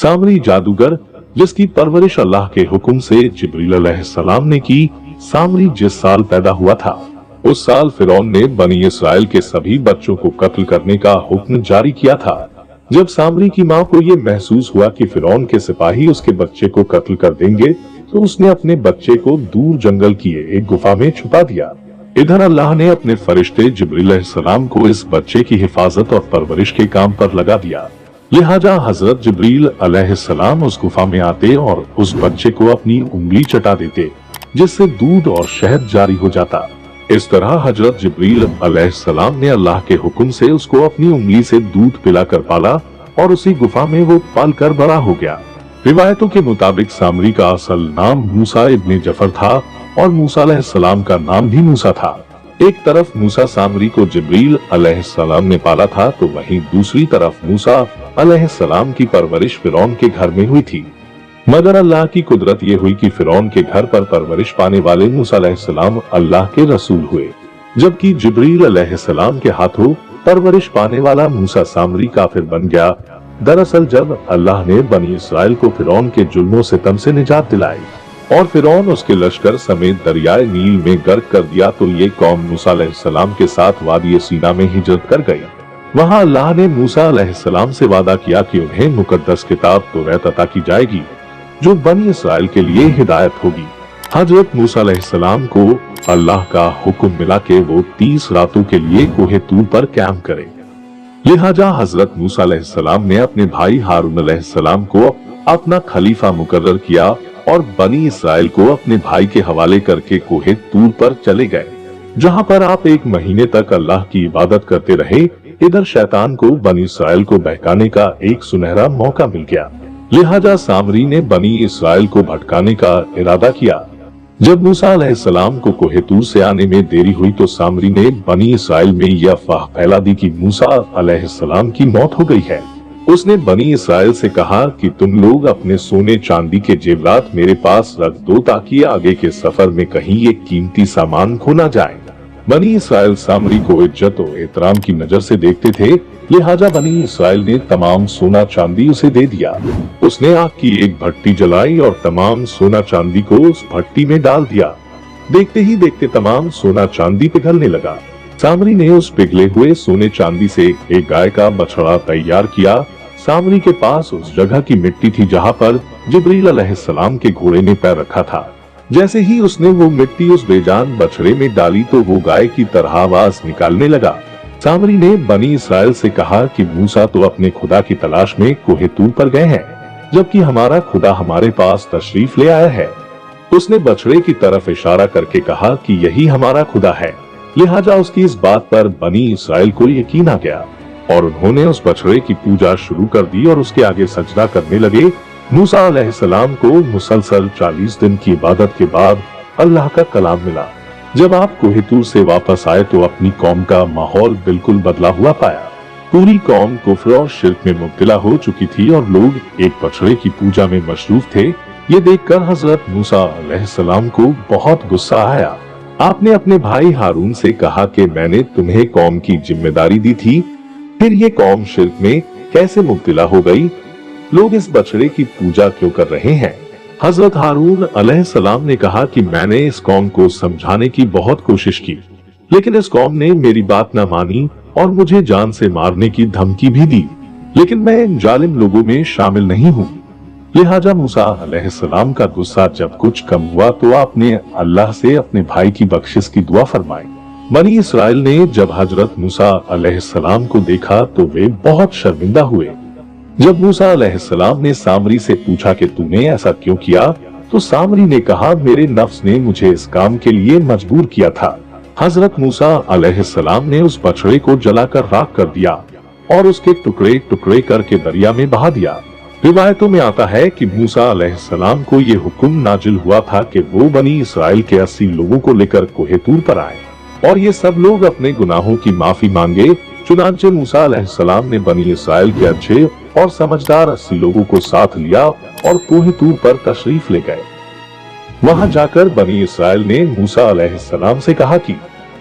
सामरी जादूगर जिसकी परवरिश अल्लाह के हुक्म से जिब्रील अलैहिस्सलाम ने की। सामरी जिस साल पैदा हुआ था उस साल फिरौन ने बनी इसराइल के सभी बच्चों को कत्ल करने का हुक्म जारी किया था। जब सामरी की मां को ये महसूस हुआ कि फिरौन के सिपाही उसके बच्चे को कत्ल कर देंगे तो उसने अपने बच्चे को दूर जंगल की एक गुफा में छुपा दिया। इधर अल्लाह ने अपने फरिश्ते जिब्रील अलैहिस्सलाम को इस बच्चे की हिफाजत और परवरिश के काम पर लगा दिया। लिहाजा हजरत जिब्रील अलैहिस्सलाम उस गुफा में आते और उस बच्चे को अपनी उंगली चटा देते जिससे दूध और शहद जारी हो जाता। इस तरह हजरत जिब्रील अलैहिस्सलाम ने अल्लाह के हुक्म से उसको अपनी उंगली से दूध पिलाकर पाला और उसी गुफा में वो पल कर बड़ा हो गया। रिवायतों के मुताबिक सामरी का असल नाम मूसा इब्ने जफर था और मूसा अलैहिस्सलाम का नाम भी मूसा था। एक तरफ मूसा सामरी को जिब्रील अलैहिस्सलाम ने पाला था तो वहीं दूसरी तरफ मूसा अलैहिस्सलाम की परवरिश फिरौन के घर में हुई थी। मगर अल्लाह की कुदरत ये हुई कि फिरौन के घर पर परवरिश पाने वाले मूसा अलैहिस्सलाम अल्लाह के रसूल हुए, जबकि जिब्रील अलैहिस्सलाम के हाथों परवरिश पाने वाला मूसा सामरी काफिर बन गया। दरअसल जब अल्लाह ने बनी इसराइल को फिरौन के जुल्मों सितम से निजात दिलाई और फिरौन उसके लश्कर समेत दरियाए नील में गर्क कर दिया तो ये कौम मूसा अलैहिस्सलाम के साथ वादी सीना में हिजरत कर गई। वहाँ अल्लाह ने मूसा अलैहिस्सलाम से वादा किया कि उन्हें मुकद्दस किताब तौरात अता की जाएगी जो बनी इसराइल के लिए हिदायत होगी। हजरत मूसा अलैहिस्सलाम को अल्लाह का हुक्म मिला कि वो 30 रातों के लिए कोहे तूर पर कैंप करें। लिहाजा हजरत मूसा अलैहिस्सलाम ने अपने भाई हारून अलैहिस्सलाम को अपना खलीफा मुकर्रर किया और बनी इसराइल को अपने भाई के हवाले करके कोहे तूर पर चले गए, जहाँ पर आप 1 महीने तक अल्लाह की इबादत करते रहे। इधर शैतान को बनी इसराइल को बहकाने का एक सुनहरा मौका मिल गया। लिहाजा सामरी ने बनी इसराइल को भटकाने का इरादा किया। जब मूसा अलैहिस्सलाम को कोहे तूर से आने में देरी हुई तो सामरी ने बनी इसराइल में यह अफवाह फैला दी कि मूसा अलैहिस्सलाम की मौत हो गई है। उसने बनी इसराइल से कहा कि तुम लोग अपने सोने चांदी के जेवरात मेरे पास रख दो ताकि आगे के सफर में कहीं ये कीमती सामान खो ना जाए। बनी इसराइल सामरी को इज्जत और एहतराम की नजर से देखते थे, लिहाजा बनी इसराइल ने तमाम सोना चांदी उसे दे दिया। उसने आग की एक भट्टी जलाई और तमाम सोना चांदी को उस भट्टी में डाल दिया। देखते ही देखते तमाम सोना चांदी पिघलने लगा। सामरी ने उस पिघले हुए सोने चांदी से एक गाय का बछड़ा तैयार किया। सामरी के पास उस जगह की मिट्टी थी जहाँ पर जिब्रील अलैहिस्सलाम के घोड़े ने पैर रखा था। जैसे ही उसने वो मिट्टी उस बेजान बछड़े में डाली तो वो गाय की तरह आवाज निकालने लगा। सामरी ने बनी इसराइल से कहा कि मूसा तो अपने खुदा की तलाश में कोहे तूर पर गए हैं, जबकि हमारा खुदा हमारे पास तशरीफ ले आया है। उसने बछड़े की तरफ इशारा करके कहा कि यही हमारा खुदा है। लिहाजा उसकी इस बात पर बनी इसराइल को यकीन आ गया और उन्होंने उस बछड़े की पूजा शुरू कर दी और उसके आगे सजदा करने लगे। मूसा अलैहिस्सलाम को मुसलसल 40 दिन की इबादत के बाद अल्लाह का कलाम मिला। जब आप कोहे तूर से वापस आए तो अपनी कौम का माहौल बिल्कुल बदला हुआ पाया। पूरी कौम कुफ्र और शिर्क में मुब्तला हो चुकी थी और लोग एक बछड़े की पूजा में मशरूफ थे। ये देखकर हजरत मूसा अलैहिस्सलाम को बहुत गुस्सा आया। आपने अपने भाई हारून से कहा कि मैंने तुम्हें कौम की जिम्मेदारी दी थी, फिर ये कौम शिर्क में कैसे मुब्तला हो गई? लोग इस बछड़े की पूजा क्यों कर रहे हैं? हजरत हारून अलैहिस्सलाम ने कहा कि मैंने इस कौम को समझाने की बहुत कोशिश की, लेकिन इस कौम ने मेरी बात न मानी और मुझे जान से मारने की धमकी भी दी, लेकिन मैं इन जालिम लोगों में शामिल नहीं हूँ। लिहाजा मूसा अलैहिस्सलाम का गुस्सा जब कुछ कम हुआ तो आपने अल्लाह से अपने भाई की बख्शिश की दुआ फरमाई। बनी इसराइल ने जब हजरत मूसा अलैहिस्सलाम को देखा तो वे बहुत शर्मिंदा हुए। जब मूसा अलैहिस्सलाम ने सामरी से पूछा कि तूने ऐसा क्यों किया, तो सामरी ने कहा मेरे नफ्स ने मुझे इस काम के लिए मजबूर किया था। हजरत मूसा अलैहिस्सलाम ने उस बछड़े को जलाकर राख कर दिया और उसके टुकड़े टुकड़े करके दरिया में बहा दिया। रिवायतों में आता है कि मूसा अलैहिस्सलाम को ये हुक्म नाजिल हुआ था कि वो बनी इसराइल के 80 लोगों को लेकर कोहे तूर पर आए और ये सब लोग अपने गुनाहों की माफी मांगे। चुनांचे मूसा अलैहिस्सलाम ने बनी इसराइल के अच्छे और समझदार 80 लोगों को साथ लिया और कोहे तूर पर तशरीफ ले गए। वहां जाकर बनी इसराइल ने मूसा अलैहिस्सलाम से कहा कि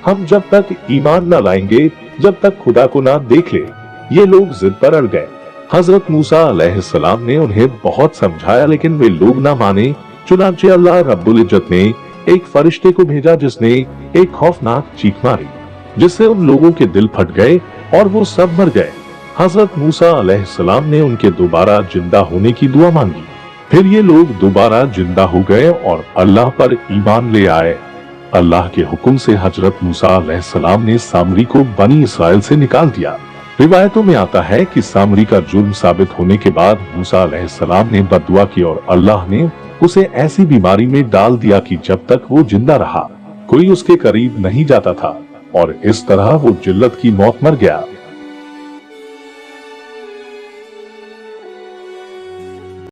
हम जब तक ईमान न लाएंगे जब तक खुदा को ना देख ले। ये लोग जिद पर अड़ गए। हजरत मूसा अलैहिस्सलाम ने उन्हें बहुत समझाया लेकिन वे लोग ना माने। चुनांचे अल्लाह रब्बुल इज्जत ने एक फरिश्ते को भेजा जिसने एक खौफनाक चीख मारी जिससे उन लोगों के दिल फट गए और वो सब मर गए। हजरत मूसा अलैहिस्सलाम ने उनके दोबारा जिंदा होने की दुआ मांगी। फिर ये लोग दोबारा जिंदा हो गए और अल्लाह पर ईमान ले आए। अल्लाह के हुक्म से हजरत मूसा अलैहिस्सलाम ने सामरी को बनी इसराइल से निकाल दिया। रिवायतों में आता है कि सामरी का जुर्म साबित होने के बाद मूसा अलैहिस्सलाम ने बद्दुआ की और अल्लाह ने उसे ऐसी बीमारी में डाल दिया कि जब तक वो जिंदा रहा कोई उसके करीब नहीं जाता था और इस तरह वो जिल्लत की मौत मर गया।